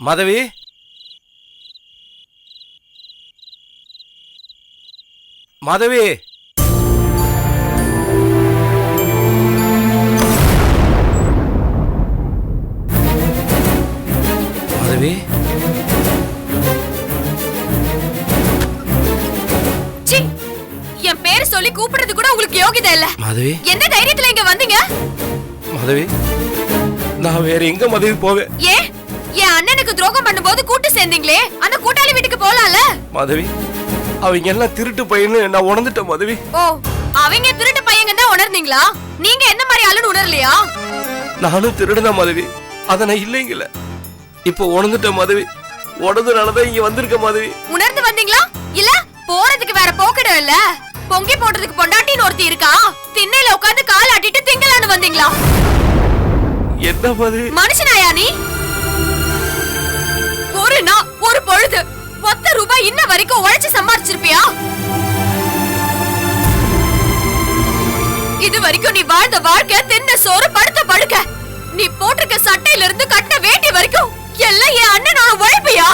மாதவி, மாதவி, மாதவி, என் பேர் சொல்லி கூப்பிடுறது கூட உங்களுக்கு யோகிதை இல்ல. மாதவி, என்ன தைரியத்துல இங்க வந்தீங்க? மாதவி, நான் வேற எங்க மாதவி போவேன்? ஏன் என் அண்ணனுக்கு துரோகம் பண்ணும்போது கூட்டு சேர்ந்தீங்களே, அந்த கூட்டாளி வீட்டுக்கு போலாம்ல? மாதவி, அவங்க எல்லாம் திருட்டு பையன்னு நான் உணர்ந்துட்டேன் மாதவி. ஓ, அவங்க திருட்டு பையங்க தான் உணர்ந்தீங்களா? நீங்க என்ன மாதிரி ஆளுன்னு உணரலையா? நானும் திருடுதான் மாதவி, அத நான் இல்லைங்கல. இப்போ உணர்ந்துட்டேன் மாதவி. உணர்ந்தனாலதான் இங்க வந்திருக்க மாதவி. உணர்ந்து வந்தீங்களா இல்ல போறதுக்கு வேற போக்கிடம் இல்ல? பொங்கி போடுறதுக்கு பொண்டாட்டின்னு ஒருத்தி இருக்கா, திண்ணையில உட்கார்ந்து கால் ஆட்டிட்டு திங்கலான்னு வந்தீங்களா? என்ன மாதவி மனுஷனாயா நீ? ஒரு நாள் ஒரு பொழுது 10 ரூபாய் இன்ன வரைக்கும் உழைச்சு சம்பாதிச்சிருப்பியா? இது வரைக்கும் நீ வாழ்ந்த வாழ்க்கை தின்ன சோறு படுத்த படுக்க, நீ போட்டிருக்க சட்டையில இருந்து கட்ட வேட்டி வரைக்கும் எல்லாம் என் அண்ணனோட உழைப்பியா?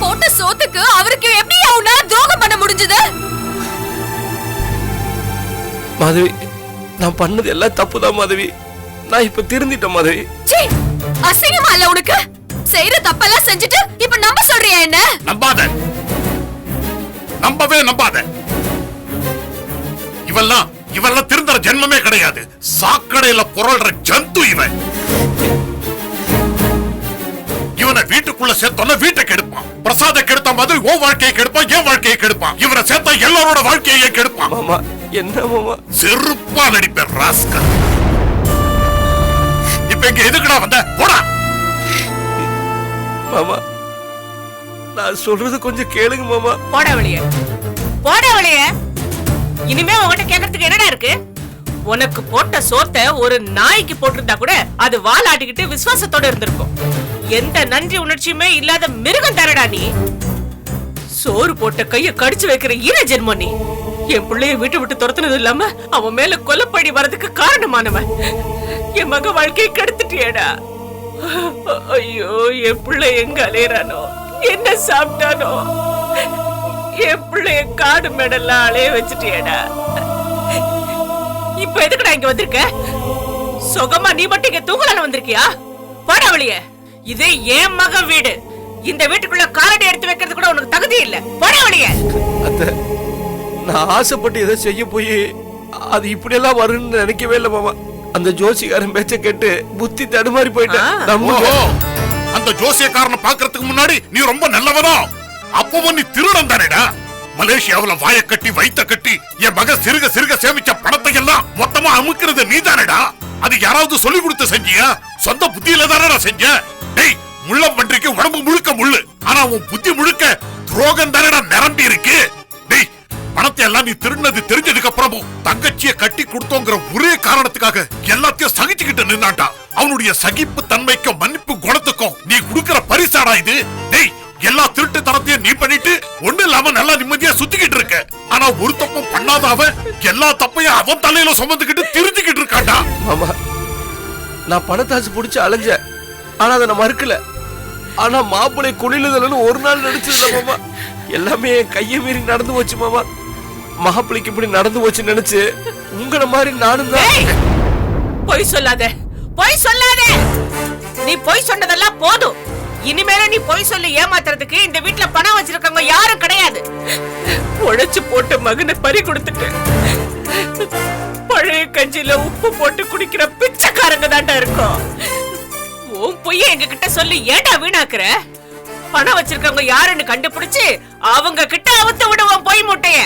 போட்ட சோத்துக்கு அவருக்கு எப்படி உன்னால துரோகம் பண்ண முடிஞ்சது? மாதவி, நான் பண்ணது எல்லாம் தப்புதான் மாதவி. நான் இப்ப திருந்திட்டேன் மாதவி. அசிங்கமா இல்ல உனக்கு? செய்யற தப்பெல்லாம் செஞ்சுட்டு இப்ப நம்ப சொல்றியா என்ன? நம்பாத, நம்பவே நம்பாத. இவெல்லாம் திருந்தற ஜென்மமே கிடையாது. சாக்கடையில புரள்ற ஜந்து இவன். இவனை வீட்டுக்குள்ள சேர்த்தோன்னா வீட்டை கெடுப்பான். பிரசாத கெடுத்த மாதிரி ஓ வாழ்க்கையை கெடுப்பான், என் வாழ்க்கையை கெடுப்பான். இவனை சேர்த்தா எல்லாரோட வாழ்க்கையை கெடுப்பான். மாமா, என்ன மாமா? செருப்பா நடிப்பேன் ராஸ்கல். இப்ப இங்க எதுக்குடா வந்த? போடா. மாமா, நான் சொல்றது கொஞ்சம் கேளுங்க மாமா. போட வெளியே, போட வெளியே. இனிமே உன்கிட்ட கேட்கறதுக்கு என்னடா இருக்கு? உனக்கு போட்ட சோத்தை ஒரு நாய்க்கு போட்டிருந்தா கூட அது வாலாட்டிக்கிட்டு விசுவாசத்தோட இருந்திருக்கும். எந்த நன்றி உணர்ச்சியுமே இல்லாத மிருகம் தரடா நீ. சோறு போட்ட கைய கடிச்சு வைக்கிற ஈர ஜென்மம் நீ. என் பிள்ளைய வீட்டு விட்டு துரத்துனது இல்லாம அவன் மேல கொலைப்படி வரதுக்கு காரணமானவன். என் மக வாழ்க்கையை கெடுத்துட்டியடா. ஐயோ, என் பிள்ளை எங்க அலையறானோ, என்ன சாப்பிட்டானோ. என் பிள்ளைய காடு மேடெல்லாம் அலைய வச்சுட்டியடா. இப்ப எதுக்குடா இங்க வந்திருக்க? சுகமா நீ மட்டும் இங்க தூங்கலான்னு வந்திருக்கியா? போடா வெளியே. இது என் மக வீடு. இந்த வீட்டுக்குள்ள காலடி எடுத்து வைக்கிறது கூட உனக்கு தகுதி இல்ல. போடா வெளியே. அத்தை, நான் ஆசைப்பட்டு எதை செய்ய போய் அது இப்படி எல்லாம் வரும்னு நினைக்கவே இல்லை மாமா. அந்த ஜோசிகாரன் பேச்ச கேட்டு புத்தி தடுமாறி போயிட்டேன். அந்த ஜோசியக்காரனை பாக்குறதுக்கு முன்னாடி நீ ரொம்ப நல்லவனோ? அப்பவும் நீ திருடன் தானேடா. மலேசியாவுல வாய கட்டி வைத்த கட்டி என் மக சிறுக சிறுக சேமிச்ச பணத்தை எல்லாம் மொத்தமா அமுக்கிறது நீ தானேடா. அது யாராவது சொல்லி கொடுத்து செஞ்சியா? சொந்த புத்தியில தானடா செஞ்ச. டேய், முள்ளம் பன்றிக்கு உடம்பு முழுக்க முள்ளு, ஆனா உன் புத்தி முழுக்க துரோகம் தானடா நிரம்பி இருக்கு. டேய், பணத்தை எல்லாம் நீ திருடினது தெரிஞ்சதுக்கு அப்புறமும் தங்கச்சியை கட்டி கொடுத்தோங்கிற ஒரே காரணத்துக்காக எல்லாத்தையும் சகிச்சுக்கிட்டு நின்னாண்டா. அவனுடைய சகிப்பு தன்மைக்கும் மன்னிப்பு குணத்துக்கும் நீ கொடுக்கிற பரிசாடா இது. டேய், எல்லா திருட்டு தனத்தையும் நீ பண்ணிட்டு ஒண்ணு இல்லாம நல்லா நிம்மதியா சுத்திக்கிட்டு இருக்க. ஆனா ஒரு தப்பும் பண்ணாத அவன் எல்லா தப்பையும் அவன் தலையில சுமந்துக்கிட்டு திருத்திக்கிட்டு இருக்காண்டா. மாமா, நான் பணத்தாசு பிடிச்சு அலைஞ்சேன், ஆனா அதை நான் மறுக்கல. ஆனா மாப்பிளை குளிலுதல்னு ஒரு நாள் நடிச்சது மாமா. எல்லாமே கையை மீறி நடந்து போச்சு மாமா. மாப்பிளைக்கு இப்படி நடந்து போச்சு நினைச்சு உங்களை மாதிரி நானும் தான். பொய் சொல்லாத, பொய் சொல்லாத. நீ பொய் சொன்னதெல்லாம் போதும். இனிமேல நீ பொய் சொல்லி ஏமாத்துறதுக்கு இந்த வீட்டுல பணம் வச்சிருக்கவங்க யாரும் கிடையாது. உழைச்சு போட்டு மகனை பறி கொடுத்துட்டு பழைய கஞ்சில உப்பு போட்டு குடிக்கிற பிச்சைக்காரங்க தாண்டா இருக்கும். உன் பொய்ய எங்க கிட்ட சொல்லி ஏண்டா வீணாக்குற? பணம் வச்சிருக்கவங்க யாருன்னு கண்டுபிடிச்சு அவங்க கிட்ட அவுத்து விடுவோம் பொய் மூட்டைய.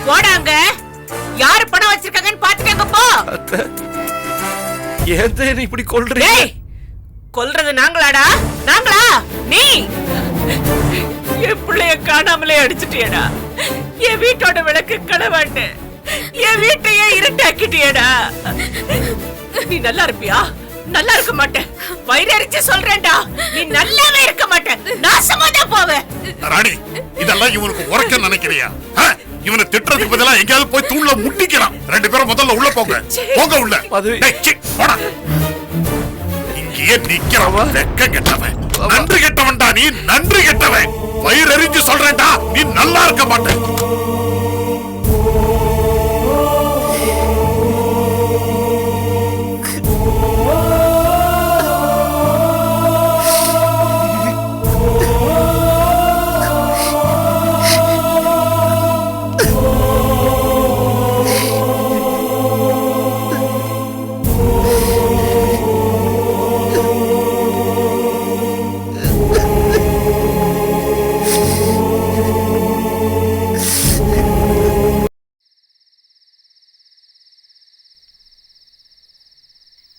போடாங்க, யாரு பணம் வச்சிருக்காங்கன்னு பாத்துக்கங்க போ. ஏன் இப்படி கொல்றீங்க? கொல்றது நாங்களாடா? நாங்களா? நீ என் பிள்ளைய காணாமலே அடிச்சுட்டியடா. என் வீட்டோட விளக்கு கடவாண்டு என் வீட்டையே இருட்டாக்கிட்டியடா. நீ நல்லா இருப்பியா? நல்லா இருக்க மாட்டேன். வயிறறிச்சு சொல்றேன்டா, நீ நல்லாவே இருக்க மாட்டேன். நாசமா தான் போவே. ராணி, இதெல்லாம் இவனுக்கு உரைக்க நினைக்கிறியா? இவனை திட்டுறதுக்கு பதிலா எங்கயாவது போய் தூண்ல முட்டிக்கலாம். ரெண்டு பேரும் முதல்ல உள்ள போங்க. போங்க உள்ள. அங்கேயே நிக்கிறவன் வெக்க கெட்டவன், நன்றி கெட்டவன்டா நீ, நன்றி கெட்டவன். வயிறறிஞ்சு சொல்றேன்டா, நீ நல்லா இருக்க மாட்டேன்.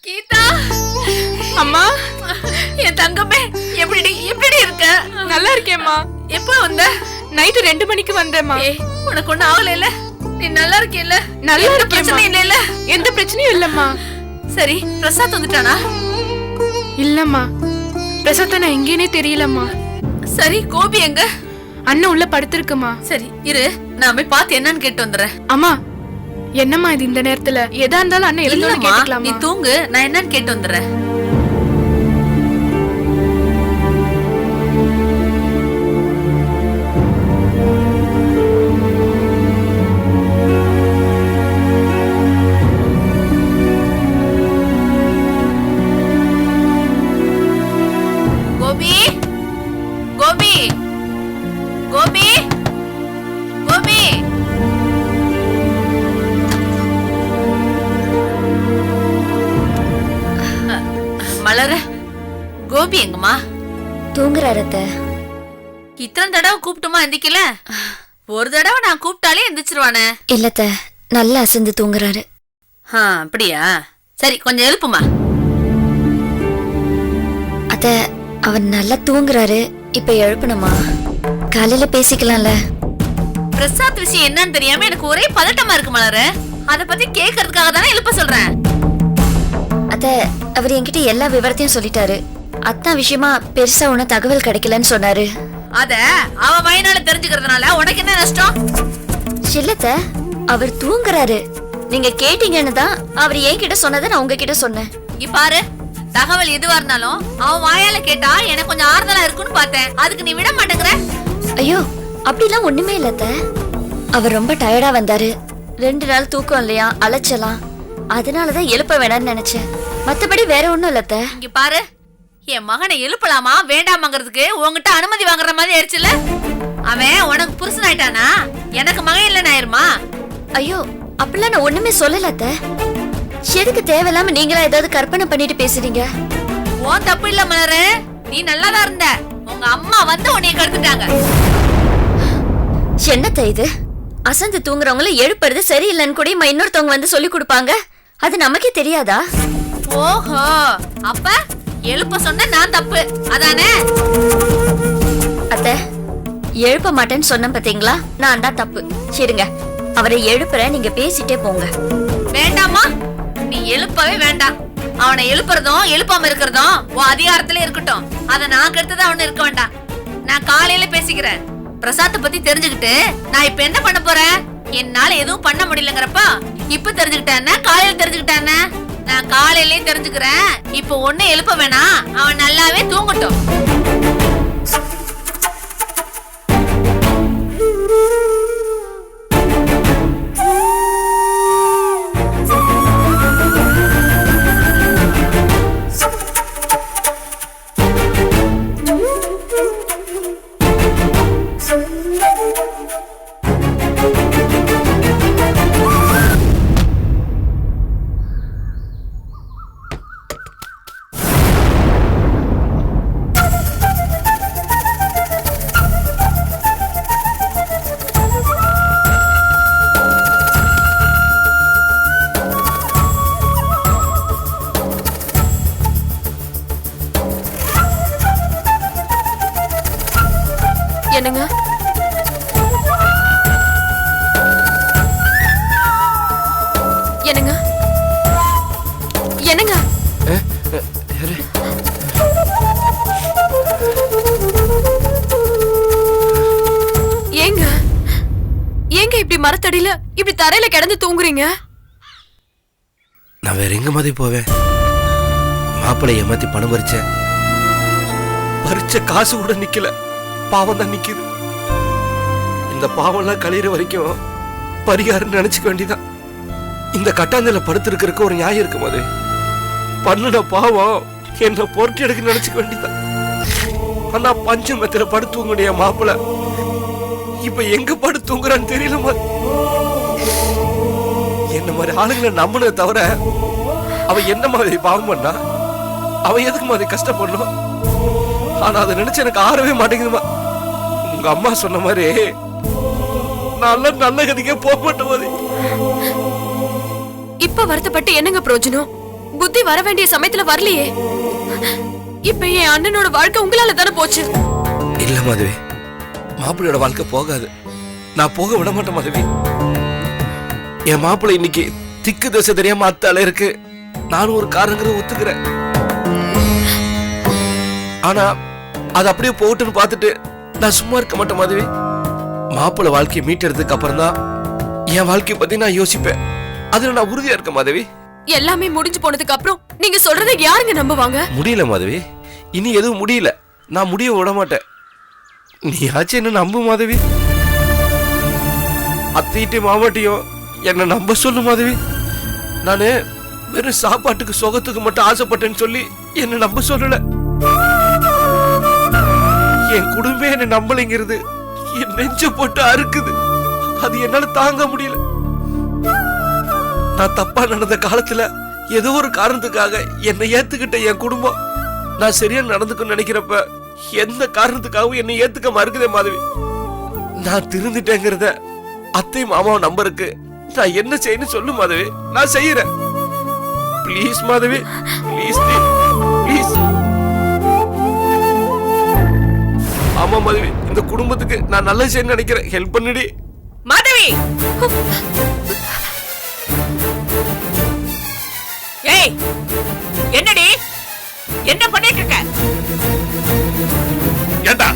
கீதா, அம்மா என் தங்கமே, எப்படி இருக்க? நல்லா இருக்கேம்மா. எப்போ வந்த? நைட்டு 2 மணிக்கு வந்தேம்மா. ஏய், உனக்கு ஒண்ணும் ஆகல இல்ல? நீ நல்லா இருக்கியல்ல? நல்லா எந்த இருக்கேம்மா. பிரச்சனையும் இல்ல? எந்த பிரச்சனையும் இல்லம்மா. சரி, பிரசாத் வந்துட்டானா? இல்லம்மா, பிரசாத்த நான் எங்கேனே தெரியலம்மா. சரி, கோபி எங்க? அண்ணன் உள்ள படுத்திருக்குமா. சரி இரு, நான் போய் பார்த்து என்னன்னு கேட்டு வந்துடுறேன். அம்மா, என்னம்மா இது இந்த நேரத்துல? எதா இருந்தாலும் அண்ணன் எழுந்து இல்லம்மா, நீ கேட்டுக்கலாமா? தூங்கு, நான் என்னன்னு கேட்டு வந்துடுறேன். கோபி, கோபி, கோபி, கோபி. மலர, கோபி எங்கம்மா? தூங்குறாரு அத்தை. இத்தனை தடவை கூப்பிட்டுமா எந்திக்கல? ஒரு தடவை நான் கூப்பிட்டாலே எந்திரிச்சிருவானே. இல்லத்த, நல்லா அசந்து தூங்குறாரு. அப்படியா? சரி, கொஞ்சம் எழுப்புமா. அத்த, அவர் நல்லா தூங்குறாரு. இப்ப எழுப்பணுமா? காலையில பேசிக்கலாம்ல. பிரசாத் விஷயம் என்னன்னு தெரியாம எனக்கு ஒரே பதட்டமா இருக்கு மலர. அத பத்தி கேக்குறதுக்காக தானே எழுப்ப சொல்றேன். அத்த, அவர் என்கிட்ட எல்லா விவரத்தையும் சொல்லிட்டாரு. அத்தா விஷயமா பெருசா ஒன்னும் தகவல் கிடைக்கலன்னு சொன்னாரு. அத அவன் வயனால தெரிஞ்சுக்கிறதுனால உனக்கு என்ன நஷ்டம்? இல்லத்த, அவர் தூங்குறாரு. நீங்க கேட்டீங்கன்னு தான் அவர் என்கிட்ட சொன்னதை நான் உங்ககிட்ட சொன்னேன். பாரு, தகவல் எதுவா இருந்தாலும் அவன் வாயால கேட்டா எனக்கு கொஞ்சம் ஆறுதலா இருக்குன்னு பார்த்தேன். அதுக்கு நீ விட மாட்டேங்கிற. ஐயோ, அப்படிலாம் ஒண்ணுமே இல்லத்த. அவர் ரொம்ப டயர்டா வந்தாரு. 2 நாள் தூக்கம் இல்லையா, அலைச்சலாம். அதனாலதான் எழுப்ப வேணாம்னு நினைச்சேன். மத்தபடி வேற ஒண்ணும் இல்லத்த. இங்க பாரு, என் மகனை எழுப்பலாமா வேண்டாமாங்கிறதுக்கு உன்கிட்ட அனுமதி வாங்குற மாதிரி ஆயிடுச்சுல. அவன் உனக்கு புருஷன் ஆயிட்டானா? எனக்கு மகன் இல்லைன்னு ஆயிருமா? ஐயோ, அப்படிலாம் நான் ஒண்ணுமே சொல்லல அத்த. எதுக்கு தேவையில்லாம நீங்களா ஏதாவது கற்பனை பண்ணிட்டு பேசுறீங்க? உன் தப்பு இல்ல மலரு, நீ நல்லாதான் இருந்த. உங்க அம்மா வந்து உன்னைய கெடுத்துட்டாங்க. என்னத்த இது? அசந்து தூங்குறவங்கள எழுப்புறது சரியில்லைன்னு கூட இன்னொருத்தவங்க வந்து சொல்லி கொடுப்பாங்க. அது நமக்கே தெரியாதா? ஓஹோ, அப்ப எழுப்ப சொன்ன நான் தப்பு அதானே? அத்த, எழுப்ப மாட்டேன்னு சொன்ன பாத்தீங்களா, நான் தான் தப்பு. சரிங்க, அவரை எழுப்புற, நீங்க பேசிட்டே போங்க. வேண்டாமா? நீ எழுப்பவே வேண்டாம். அவனை எழுப்புறதும் எழுப்பாம இருக்கிறதும் உன் அதிகாரத்துல இருக்கட்டும். அத நான் கெடுத்ததான் அவனு இருக்க வேண்டாம். நான் காலையில பேசிக்கிறேன். பிரசாத்த பத்தி தெரிஞ்சுக்கிட்டு நான் இப்ப என்ன பண்ண போறேன்? என்னால எதுவும் பண்ண முடியலங்கிறப்ப இப்ப தெரிஞ்சுக்கிட்டேன்னா காலையில தெரிஞ்சுக்கிட்டானே. நான் காலையிலயே தெரிஞ்சுக்கிறேன். இப்ப ஒண்ணு எழுப்ப வேணாம், அவன் நல்லாவே தூங்கட்டும். என்னங்க? என்னங்க? என்னங்க? ஏங்க ஏங்க இப்படி மரத்தடியில இப்படி தரையில கிடந்து தூங்குறீங்க? நான் வேற எங்க மாதிரி போவேன்? மாப்பிள்ளை ஏமாத்தி பணம் பறிச்ச காசு கூட நிக்கல, பாவம் தான் நிக்குது. இந்த பாவம்லாம் கழியிற வரைக்கும் பரிகாரம் நினைச்சுக்க வேண்டியதான். இந்த கட்டாந்தல படுத்திருக்கிறதுக்கு ஒரு நியாயம் இருக்கும். அது பண்ணுன பாவம் என்ன பொருட்டி எடுக்க நினைச்சுக்க வேண்டியதான். ஆனா பஞ்சமத்துல படுத்துவங்களுடைய மாப்பிள்ள இப்ப எங்க படுத்துங்கிறான்னு தெரியல. என்ன மாதிரி ஆளுங்களை நம்பினதை தவிர அவ என்ன மாதிரி பாவம் பண்ணா, அவ எதுக்கு மாதிரி கஷ்டப்படணும். ஆனா அதை நினைச்சு எனக்கு ஆறவே மாட்டேங்குதுமா. உங்க அம்மா சொன்ன மாதிரி நல்ல நல்ல கதிக்கே போக மாட்டேன். இப்ப வருத்தப்பட்டு என்னங்க பிரயோஜனம்? புத்தி வர வேண்டிய சமயத்துல வரலையே. இப்ப என் அண்ணனோட வாழ்க்கை உங்களால தானே போச்சு. இல்ல மாதவி, மாப்பிள்ளையோட வாழ்க்கை போகாது. நான் போக விட மாட்டேன் மாதவி. என் மாப்பிள்ளை இன்னைக்கு திக்கு தசை தெரியாம அத்தால இருக்கு. நானும் ஒரு காரணங்கிற ஒத்துக்கிறேன். ஆனா அது அப்படியே போட்டுன்னு பார்த்துட்டு நான் சும்மா இருக்க மாட்டேன் மாதவி. மாப்பிள்ளை வாழ்க்கையை மீட்டெடுத்ததுக்கு அப்புறம் தான் என் வாழ்க்கையை பத்தி நான் யோசிப்பேன். அதுல நான் உறுதியா இருக்கேன் மாதவி. எல்லாமே முடிஞ்சு போனதுக்கு அப்புறம் நீங்க சொல்றதை யாருங்க நம்புவாங்க? முடியல மாதவி, இனி எதுவும் முடியல. நான் முடிய விட மாட்டேன். நீ ஆச்சு என்ன நம்பு மாதவி. அத்தையிட்டையும் மாமாட்டையும் என்ன நம்ப சொல்லு மாதவி. நானு வெறும் சாப்பாட்டுக்கு சுகத்துக்கு மட்டும் ஆசைப்பட்டேன்னு சொல்லி என்ன நம்ப சொல்லல. என் குடும்பமே என்ன நம்பலைங்கிறது என் நெஞ்ச போட்டு அறுக்குது. அது என்னால தாங்க முடியல. நான் தப்பா நடந்த காலத்துல ஏதோ ஒரு காரணத்துக்காக என்னை ஏத்துக்கிட்ட என் குடும்பம் நான் சரியா நடந்துக்கணும்னு நினைக்கிறப்ப எந்த காரணத்துக்காகவும் என்னை ஏத்துக்க மறுக்குதே மாதவி. நான் திருந்துட்டேங்கிறத அத்தை மாமாவை நம்பருக்கு நான் என்ன செய்யணும் சொல்லு மாதவி. நான் செய்யறேன். Please Madhavi, please please. ஆமா மாதவி, இந்த குடும்பத்துக்கு நான் நல்ல செய்ய நினைக்கிறேன். ஹெல்ப் பண்ணிடி மாதவி. ஏய், என்னடி என்ன பண்ணிட்டு இருக்க? ஏண்டா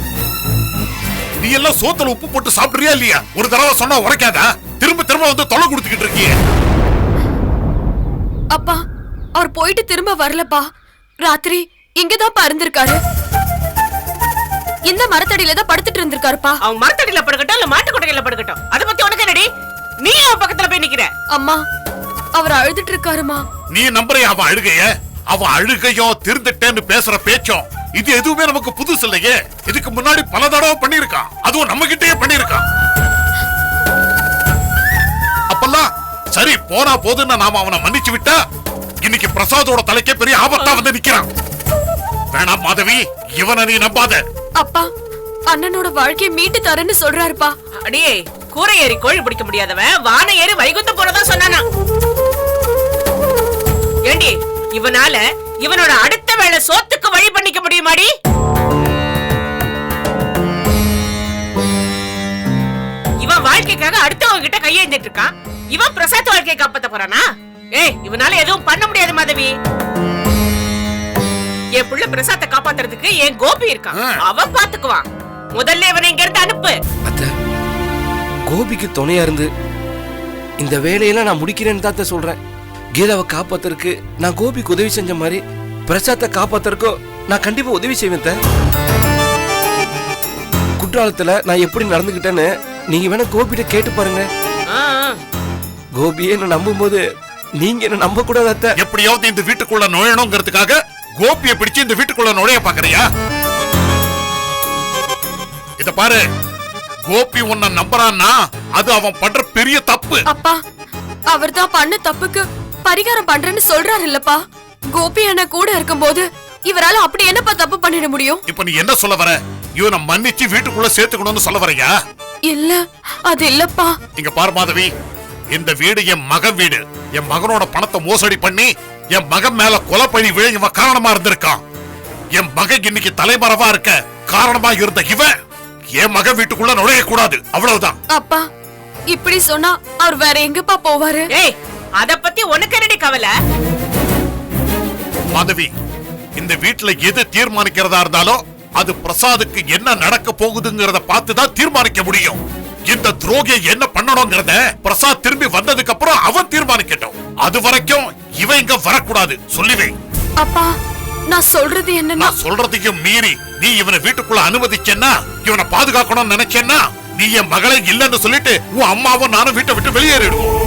நீ எல்லாம் சோத்துல உப்பு போட்டு சாப்பிடுறியா இல்லையா? ஒரு தடவை சொன்னா உரைக்காதா? திரும்ப திரும்ப வந்து தொலை கொடுத்துக்கிட்டு இருக்கியே. அப்பா, அவர் போயிட்டு திரும்ப வரலப்பா. ராத்திரி இங்கதான் இருந்திருக்காரு. இந்த மரத்தடியில தான் படுத்துட்டு இருந்திருக்காருப்பா. அவன் மரத்தடியில படுக்கட்டும் இல்ல மாட்டு கொட்டையில படுக்கட்டும், அத பத்தி உனக்கு என்னடி? நீ அவன் பக்கத்துல போய் நிக்கிற. அம்மா, அவர் அழுதுட்டு இருக்காருமா. நீ நம்புறியா அவன் அழுகைய? அவன் அழுகையும் திருந்துட்டேன்னு பேசுற பேச்சும் இது எதுவுமே நமக்கு புதுசு இல்லையே. இதுக்கு முன்னாடி பல தடவை பண்ணிருக்கான். அதுவும் நம்ம கிட்டயே பண்ணிருக்கான். அப்பெல்லாம் சரி போனா போதுன்னு நாம அவனை மன்னிச்சு விட்டா இன்னைக்கு பிரசாதோட தலைக்கே பெரிய ஆபத்தா வந்து நிக்கிறான். வேணாம் மாதவி, இவனை நீ நம்பாத. அப்பா, அண்ணனோட வாழ்க்கையை மீட்டு தரேன்னு சொல்றாருப்பா. அடியே, கூரை ஏறி கோழி பிடிக்க முடியாதவன் வானை ஏறி வைகுந்த போறதா சொன்னானா? ஏண்டி, இவனால இவனோட அடுத்த வேளை சோத்துக்கு வழி பண்ணிக்க முடியுமாடி? இவன் வாழ்க்கைக்காக அடுத்தவங்க கிட்ட கையேந்திட்டு இருக்கான். இவன் பிரசாத் வாழ்க்கையை காப்பாத்த போறானா? ஏய், இவனால எதுவும் பண்ண முடியாது மாதவி. என் புள்ள பிரசாத்தை காப்பாத்துறதுக்கு என் கோபி இருக்கான். அவன் பாத்துக்குவான். முதல்ல இவனை இங்க இருந்து அனுப்பு. அத்தை, கோபிக்கு துணையா இருந்து இந்த வேலையெல்லாம் நான் முடிக்கிறேன்னு தான் சொல்றேன். கீதாவை காப்பாத்துறதுக்கு நான் கோபிக்கு உதவி செஞ்ச மாதிரி பிரசாத்தை காப்பாத்துறதுக்கும் நான் கண்டிப்பா உதவி செய்வேன். குற்றாலத்துல நான் எப்படி நடந்துகிட்டேன்னு நீங்க வேணா கோபிட்ட கேட்டு பாருங்க. கோபியே என்ன நம்பும் போது நீங்க என்ன நம்ப கூடாது அத்தை. எப்படியாவது இந்த வீட்டுக்குள்ள நுழையணுங்கிறதுக்காக கோபியை பிடிச்சு இந்த வீட்டுக்குள்ள நுழைய பாக்குறியா? இத பாரு, கோபி உன்னை நம்புறான்னா அது அவன் பண்ற பெரிய தப்பு. அப்பா, அவர் தான் பண்ண தப்புக்கு பரிகாரம் பண்றேன்னு சொல்றாரு இல்லப்பா. கோபி என்ன கூட இருக்கும்போது இவரால அப்படி என்னப்பா தப்பு பண்ணிட முடியும்? இப்ப நீ என்ன சொல்ல வர? இவனை மன்னிச்சு வீட்டுக்குள்ள சேர்த்துக்கணும்னு சொல்ல வரையா? இல்ல, அது இல்லப்பா. இங்க பாரு மாதவி, இந்த வீடு என் மகன் வீடு. என் மகனோட பணத்தை மோசடி பண்ணி என் மகன் மேல கொலைப்பழி விழ இவன் காரணமா இருந்திருக்கான். என் மகன் இன்னைக்கு தலைமறைவா இருக்க காரணமா இருந்த இவன் என் மகன் வீட்டுக்குள்ள நுழைய கூடாது, அவ்வளவுதான். அப்பா, இப்படி சொன்னா அவர் வேற எங்கப்பா போவாரு? ஏய், அத பத்தி உனக்கு என்னடி கவலை? மாதவி, இந்த வீட்டுல எது தீர்மானிக்கிறதா இருந்தாலும் அது பிரசாதுக்கு என்ன நடக்க போகுதுங்கிறத பார்த்துதான் தீர்மானிக்க முடியும். இந்த துரோகியை என்ன பண்ணணும்ங்கிறத பிரசாத் திரும்பி வந்ததுக்கு அப்புறம் அவன் தீர்மானிக்கட்டும். அது வரைக்கும் இவன் இங்க வரக்கூடாது, சொல்லிவே. அப்பா, நான் சொல்றது என்னன்னா நான் சொல்றதையும் மீறி நீ இவனை வீட்டுக்குள்ள அனுமதிச்சேன்னா, இவனை பாதுகாக்கணும்னு நினைச்சேன்னா, நீ என் மகளை இல்லைன்னு சொல்லிட்டு உன் அம்மாவும் நானும் வீட்டை விட்டு வெளியேறிடுவோம்.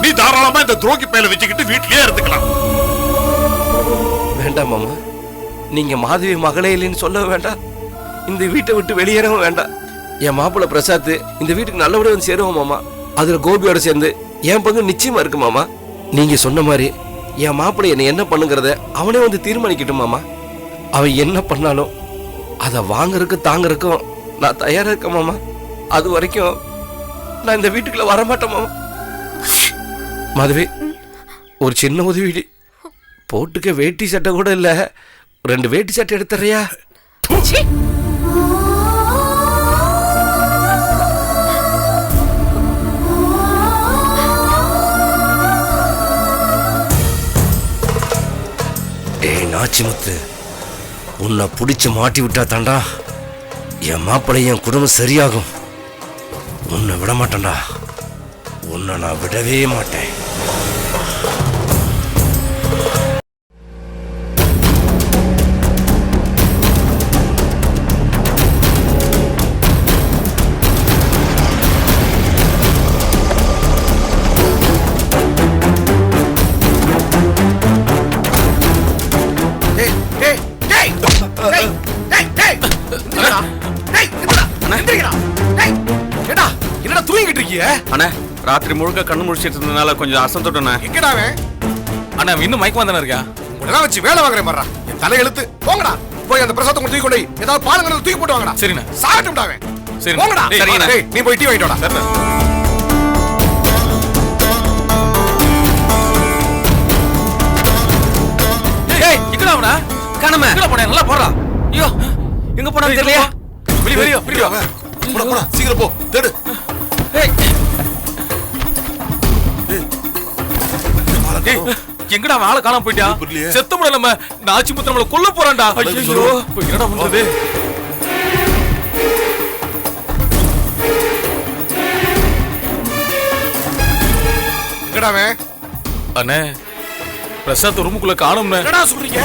நீ தாராளமா இந்த துரோகி பையில வச்சுக்கிட்டு வீட்லயே இருந்துக்கலாம். வேண்டாம் மாமா, நீங்க மாதவி மகளே இல்லைன்னு சொல்ல வேண்டாம், இந்த வீட்டை விட்டு வெளியேறவும் வேண்டாம். என் மாப்பிள்ள பிரசாத் இந்த வீட்டுக்கு நல்லபடியா வந்து சேருவோம் மாமா. அதுல கோபியோட சேர்ந்து என் பங்கு நிச்சயமா இருக்கு மாமா. நீங்க சொன்ன மாதிரி என் மாப்பிள்ளை என்ன என்ன பண்ணுங்கிறத அவனே வந்து தீர்மானிக்கட்டும் மாமா. அவன் என்ன பண்ணாலும் அதை வாங்கறதுக்கு தாங்கறதுக்கும் நான் தயாரா இருக்கேன் மாமா. அது வரைக்கும் நான் இந்த வீட்டுக்குள்ள வரமாட்டேன் மாமா. மாதவி, ஒரு சின்ன உதவி, போட்டுக்க வேட்டி சட்டை கூட இல்ல, 2 வேட்டி சட்டை எடுத்துறியா? சீ. ஏய் நாச்சிமுத்து, உன்னை பிடிச்சு மாட்டி விட்டா தாண்டா என் மாப்பிள்ளை என் குடும்பம் சரியாகும். உன்னை விட மாட்டேன்டா, உன்னை நான் விடவே மாட்டேன். என்னடா தூங்கிட்டு இருக்கீங்க? அண்ணா, ராத்திரி முழுக்க கண்ணு முடிச்சிட்டு இருந்தனால கொஞ்சம் அசந்துட்டேண்ணே. எங்கடாவே? அண்ணா, இன்னும் மயக்கமா தானே இருக்கா? உங்களெல்லாம் வச்சு வேலை வாங்குறேன் பாரு. என் தலை எழுத்து. போங்கடா, போய் அந்த பிரசாதம் தூக்கி கொண்டு போய் ஏதாவது பாலங்களை தூக்கி போட்டு வாங்கடா. சரிண்ணா. சாகட்டும்டாவே. சரி போங்கடா. சரிங்கண்ணா. டேய், நீ போய் டீ வாங்கிட்டு வாடா. சரிண்ணா. ஏய், இங்கடா அவனா? காணோமே. எங்கடா போனே? நல்லா போறா. ஐயோ, எங்க போனான்னு தெரியலையா? வெளிய வெளிய வா. போடா போடா, சீக்கிரம் போ. தேடு. ஏய். ஏய், எங்கடா அவன் ஆளை காணாம போயிட்டா? செத்த முட நம்ம நாச்சிமுத்து நம்மள கொல்ல போறான்டா. ஐயோ, இப்போ என்னடா பண்றது? எங்கடாவே? அண்ணே, பிரசாத் ரூமுக்குள்ள காணோம்னே. என்னடா சொல்றீங்க?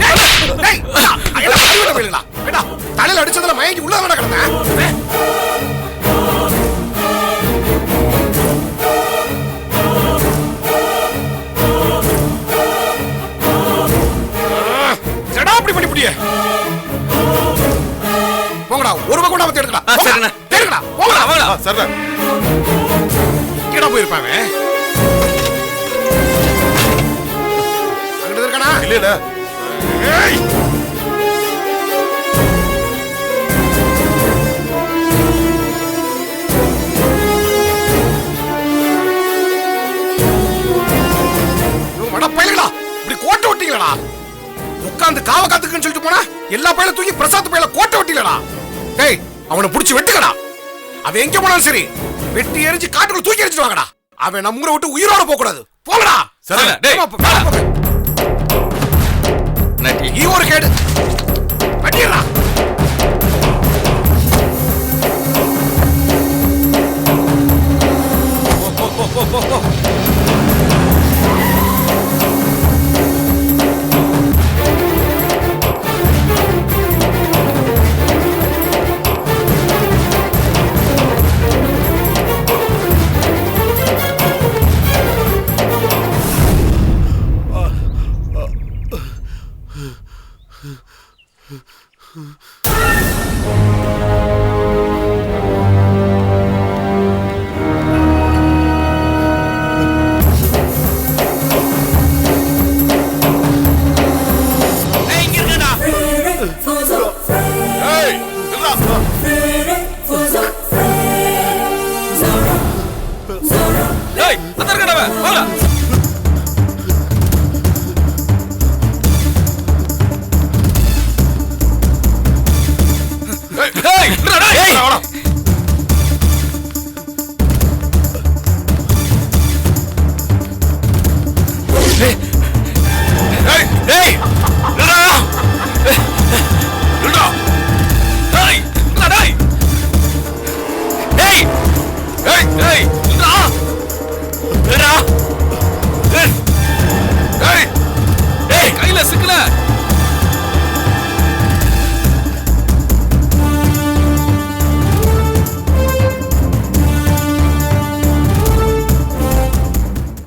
டேய், டேய், எல்லாம் அறிவுல போயிடலாம். வேடா, தலையில அடிச்சதுல மயங்கி உள்ள வர கிடந்தேன். என்னடா அப்படி பண்ணி புடியே? போங்கடா, ஒரு பக்கம் கூட வந்து எடுக்கடா. சரிண்ணே. எடுக்கடா. போங்கடா. வாங்கடா. சரிடா. எங்கடா போயிருப்பாங்க? அங்கிட்டு இருக்கானா? இல்ல ஏய்! இப்படி கோட்டை ஒட்டிங்களா? உட்கார்ந்து காவ காத்துக்குன்னு சொல்லிட்டு போனா எல்லா பையில தூக்கி பிரசாத் பையில கோட்டை ஒட்டிங்களா? டேய், அவனை புடிச்சு வெட்டுக்கடா. அவன் எங்க போனாலும் சரி, வெட்டி எரிஞ்சு காட்டுக்குள்ள தூக்கி எரிஞ்சிட்டு வாங்கடா. அவன் நம்ம ஊரை விட்டு உயிரோட போக கூடாது. போங்கடா. சரிண்ணே. டேய், நட்டி. நீ ஒரு கேடு. வெட்டிடா.